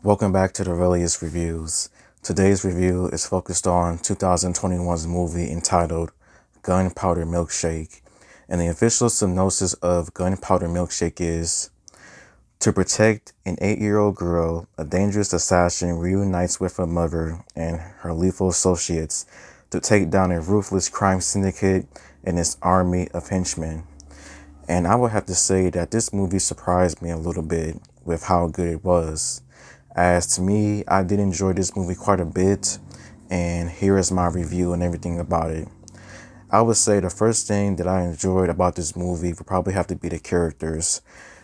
Welcome back to the Relius Reviews. Today's review is focused on 2021's movie entitled Gunpowder Milkshake. And the official synopsis of Gunpowder Milkshake is: to protect an 8-year-old girl, a dangerous assassin reunites with her mother and her lethal associates to take down a ruthless crime syndicate and its army of henchmen. And I would have to say that this movie surprised me a little bit with how good it was. As to me, I did enjoy this movie quite a bit, and here is my review and everything about it. I would say the first thing that I enjoyed about this movie would probably have to be the characters.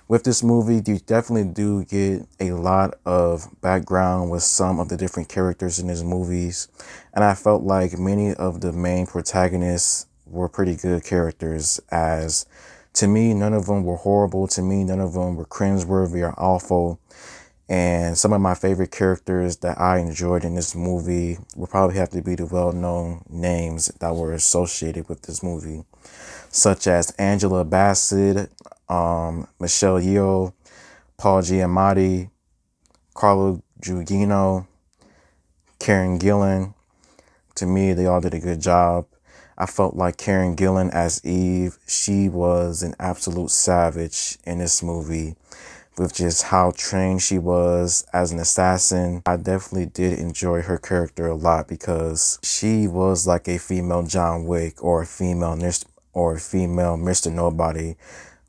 With this movie, you definitely do get a lot of background with some of the different characters in these movies, and I felt like many of the main protagonists were pretty good characters. As to me, none of them were horrible. To me, none of them were cringeworthy or awful. And some of my favorite characters that I enjoyed in this movie would probably have to be the well-known names that were associated with this movie, such as Angela Bassett, Michelle Yeoh, Paul Giamatti, Carlo Gugino, Karen Gillan. To me, they all did a good job. I felt like Karen Gillan as Eve, she was an absolute savage in this movie, with just how trained she was as an assassin. I definitely did enjoy her character a lot because she was like a female John Wick or a female Mr. Nobody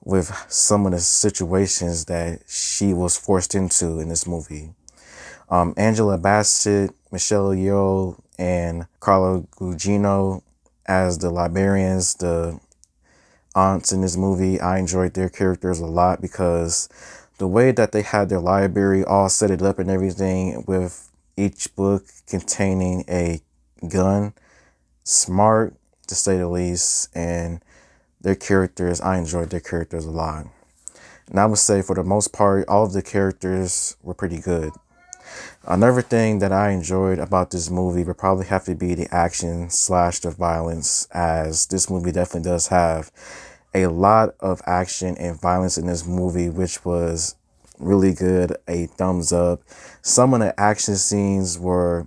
with some of the situations that she was forced into in this movie. Angela Bassett, Michelle Yeoh, and Carlo Gugino as the librarians, the aunts in this movie, I enjoyed their characters a lot because the way that they had their library all set it up and everything, with each book containing a gun, smart to say the least, and their characters, I enjoyed their characters a lot. And I would say for the most part, all of the characters were pretty good. Another thing that I enjoyed about this movie would probably have to be the action / the violence, as this movie definitely does have a lot of action and violence in this movie, which was really good. A thumbs up. Some of the action scenes were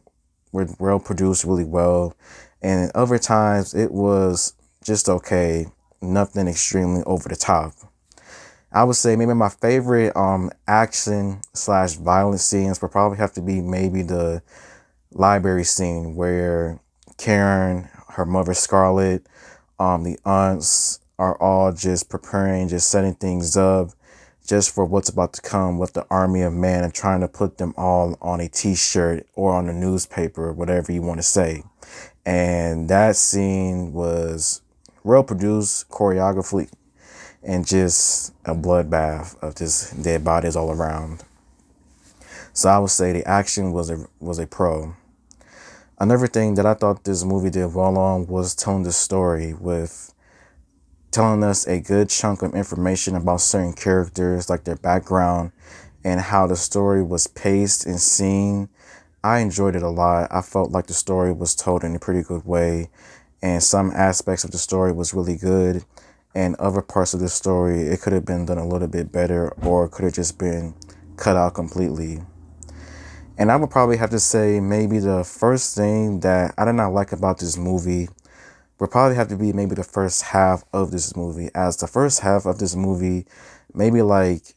well produced, really well, and other times it was just okay, nothing extremely over the top. I would say maybe my favorite action / violence scenes would probably have to be maybe the library scene where Karen, her mother Scarlett, the aunts are all just preparing, just setting things up just for what's about to come with the army of men, and trying to put them all on a t-shirt or on a newspaper, whatever you want to say. And that scene was well produced, choreography, and just a bloodbath of just dead bodies all around. So I would say the action was a pro. Another thing that I thought this movie did well on was telling the story, with telling us a good chunk of information about certain characters, like their background and how the story was paced and seen. I enjoyed it a lot. I felt like the story was told in a pretty good way, and some aspects of the story was really good, and other parts of the story, it could have been done a little bit better, or could have just been cut out completely. And I would probably have to say maybe the first thing that I did not like about this movie would probably have to be maybe the first half of this movie. As the first half of this movie, maybe like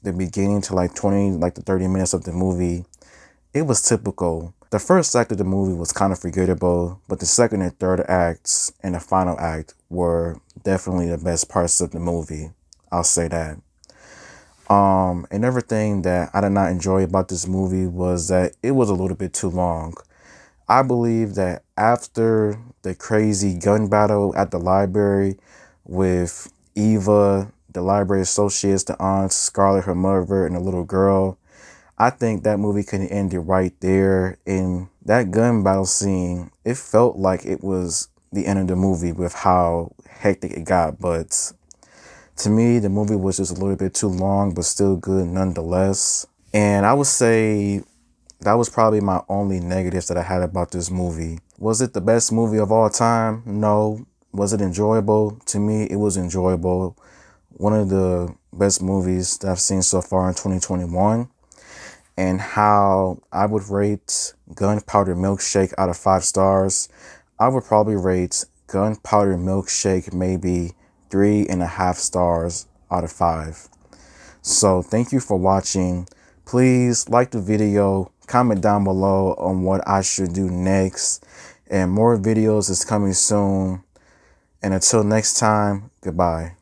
the beginning to like the 30 minutes of the movie, it was typical. The first act of the movie was kind of forgettable, but the second and third acts and the final act were definitely the best parts of the movie. I'll say that. Another thing that I did not enjoy about this movie was that it was a little bit too long. I believe that after the crazy gun battle at the library with Eva, the library associates, the aunts, Scarlett, her mother, and the little girl, I think that movie could have ended right there. In that gun battle scene, it felt like it was the end of the movie with how hectic it got. But to me, the movie was just a little bit too long, but still good nonetheless. And I would say that was probably my only negatives that I had about this movie. Was it the best movie of all time? No. Was it enjoyable? To me, it was enjoyable. One of the best movies that I've seen so far in 2021. and how I would rate Gunpowder Milkshake out of 5 stars, I would probably rate Gunpowder Milkshake maybe 3.5 stars out of 5. So thank you for watching. Please like the video, comment down below on what I should do next, and more videos is coming soon. And until next time, goodbye.